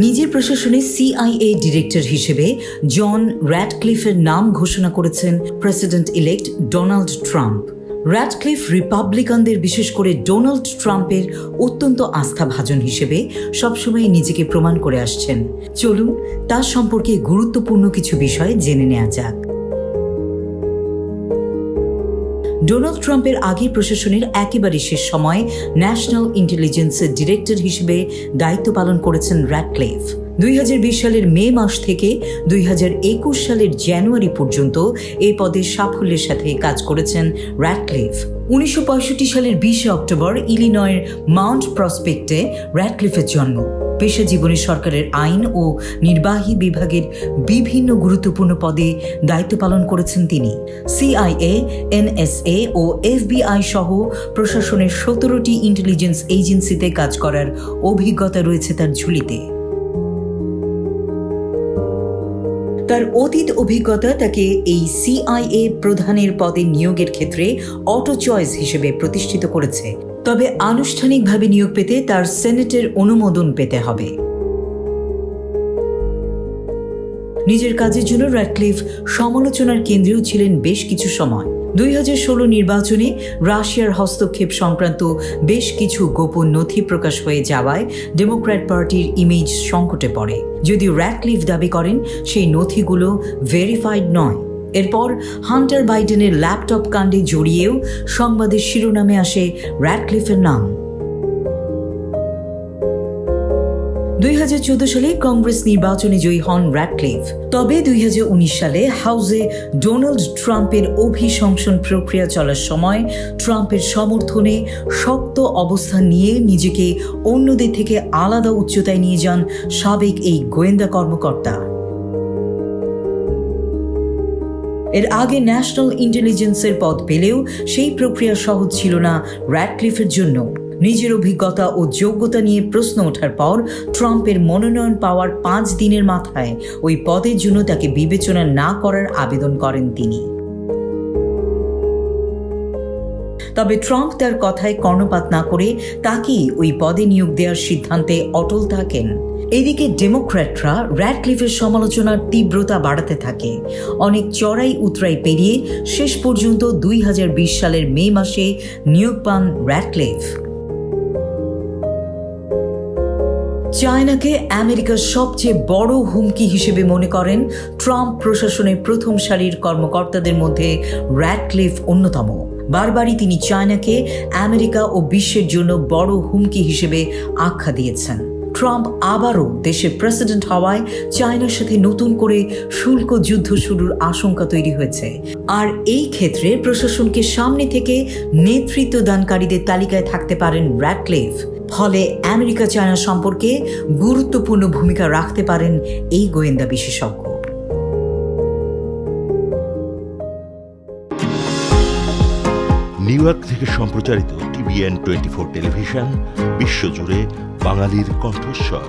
নিজের প্রশাসনে CIA director হিসেবে জন র্যাডক্লিফের নাম ঘোষণা করেছেন president elect Donald Trump. Radcliffe রিপাবলিকানদের, বিশেষ করে ডোনাল্ড ট্রাম্পের অত্যন্ত আস্থাভাজন হিসেবে সবসময় নিজেকে প্রমাণ করে আসছেন। চলুন তার সম্পর্কে গুরুত্বপূর্ণ কিছু বিষয় জেনে নেওয়া যাক। ডোনাল্ড ট্রাম্পের আগের প্রশাসনের একেবারে শেষ সময় ন্যাশনাল ইন্টেলিজেন্সের ডিরেক্টর হিসেবে দায়িত্ব পালন করেছেন র্যাডক্লিফ। 2020 সালের মে মাস থেকে 2021 সালের জানুয়ারি পর্যন্ত এই পদে সাফল্যের সাথে কাজ করেছেন র্যাডক্লিফ। 1965 সালের 20 অক্টোবর ইলিনয়ের মাউন্ট প্রসপেক্টে র্যাডক্লিফের জন্ম। পেশা জীবনে সরকারের আইন ও নির্বাহী বিভাগের বিভিন্ন গুরুত্বপূর্ণ পদে দায়িত্ব পালন করেছেন তিনি। CIA, NSA ও FBI সহ প্রশাসনের 17টি ইন্টেলিজেন্স এজেন্সিতে কাজ করার অভিজ্ঞতা রয়েছে তার ঝুলিতে। তার অতীত অভিজ্ঞতা তাকে এই CIA প্রধানের পদে নিয়োগের ক্ষেত্রে অটো চয়েস হিসেবে প্রতিষ্ঠিত করেছে। তবে আনুষ্ঠানিকভাবে নিয়োগ পেতে তার সেনেটের অনুমোদন পেতে হবে। নিজের কাজের জন্য র্যাডক্লিফ সমালোচনার কেন্দ্রেও ছিলেন বেশ কিছু সময়। 2016 নির্বাচনে রাশিয়ার হস্তক্ষেপ সংক্রান্ত বেশ কিছু গোপন নথি প্রকাশ হয়ে যাওয়ায় ডেমোক্র্যাট পার্টির ইমেজ সংকটে পড়ে। যদিও র্যাডক্লিফ দাবি করেন সেই নথিগুলো ভেরিফাইড নয়। এরপর হান্টার বাইডেনের ল্যাপটপ কাণ্ডে জড়িয়েও সংবাদের শিরোনামে আসে র্যাডক্লিফের নাম। 2014 সালে কংগ্রেস নির্বাচনে জয়ী হন র্যাডক্লিফ। তবে 2019 সালে হাউসে ডোনাল্ড ট্রাম্পের অভিশংসন প্রক্রিয়া চলার সময় ট্রাম্পের সমর্থনে শক্ত অবস্থান নিয়ে নিজেকে অন্যদের থেকে আলাদা উচ্চতায় নিয়ে যান সাবেক এই গোয়েন্দা কর্মকর্তা। এর আগে ন্যাশনাল ইন্টেলিজেন্সের পদ পেলেও সেই প্রক্রিয়া সহজ ছিল না র্যাডক্লিফের জন্য। নিজের অভিজ্ঞতা ও যোগ্যতা নিয়ে প্রশ্ন ওঠার পর ট্রাম্পের মনোনয়ন পাওয়ার 5 দিনের মাথায় ওই পদের জন্য তাকে বিবেচনা না করার আবেদন করেন তিনি। তবে ট্রাম্প তার কথায় কর্ণপাত না করে তাকেই ওই পদে নিয়োগ দেওয়ার সিদ্ধান্তে অটল থাকেন। এদিকে ডেমোক্র্যাটরা র্যাডক্লিফের সমালোচনার তীব্রতা বাড়াতে থাকে। অনেক চড়াই উতরাই পেরিয়ে শেষ পর্যন্ত 2020 সালের মে মাসে নিয়োগ পান র্যাডক্লিফ। চায়নাকে আমেরিকার সবচেয়ে বড় হুমকি হিসেবে মনে করেন ট্রাম্প প্রশাসনের প্রথম সারির কর্মকর্তাদের মধ্যে র্যাডক্লিফ অন্যতম। বারবারই তিনি চায়নাকে আমেরিকা ও বিশ্বের জন্য বড় হুমকি হিসেবে আখ্যা দিয়েছেন। ট্রাম্প আবারও দেশের প্রেসিডেন্ট হওয়ায় চায়নার সাথে নতুন করে শুল্ক যুদ্ধ শুরুর আশঙ্কা তৈরি হয়েছে। আর এই ক্ষেত্রে প্রশাসনকে সামনে থেকে নেতৃত্ব দানকারীদের তালিকায় থাকতে পারেন র্যাডক্লিফ। ফলে আমেরিকা চায়না সম্পর্কে গুরুত্বপূর্ণ ভূমিকা রাখতে পারেন এই গোয়েন্দা বিশেষজ্ঞ। নিউ ইয়র্ক থেকে সম্প্রচারিত TVN 24 টেলিভিশন বিশ্বজুড়ে বাঙালির কণ্ঠস্বর।